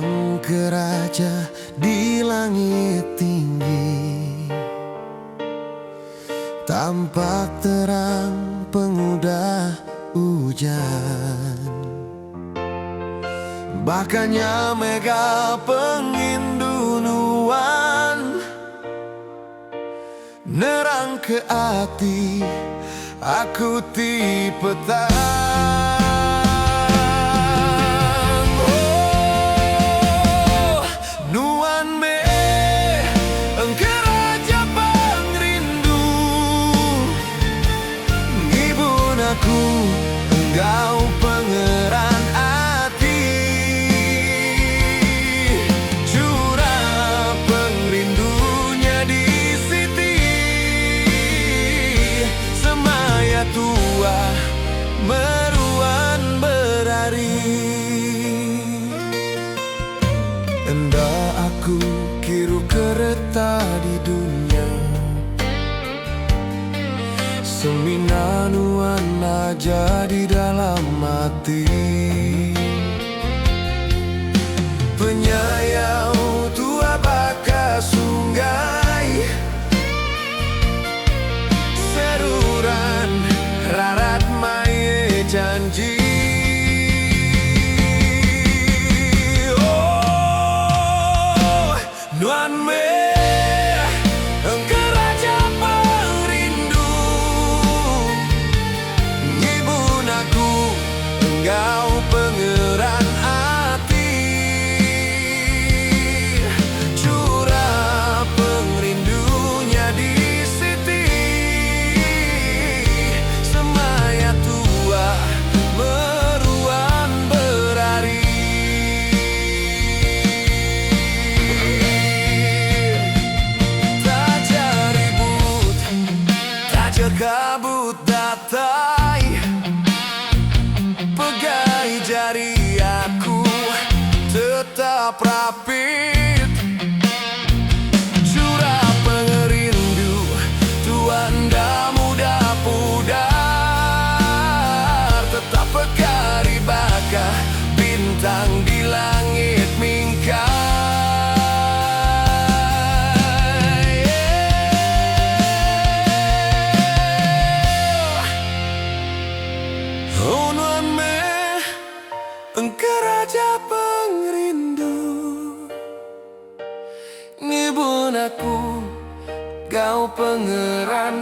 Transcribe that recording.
Engkau raja di langit tinggi, tampak terang pengudah hujan. Bahkannya mega pengindunuan nerang ke hati aku tipe petang. Engkau pangeran hati, curah pengrindunya di siti, semaya tua meruan berari. Hendak aku kiru kereta di dunia, seminanuan aja di dalam hati. Penyayau tua baka sungai, seruran rarat maye janji. Oh, nuan me engkau pangeran hati, curah pengrindunya di siti, semaya tua meruan berari. Tak jaribut, tak kabut datai, pegai jari aku tetap rapid, curah pengerindu tuan dah muda pudar, tetap pekari baka bintang di langit mingkai. Oh nuan me, engkau raja pengrindu, ngibun aku, kau pangeran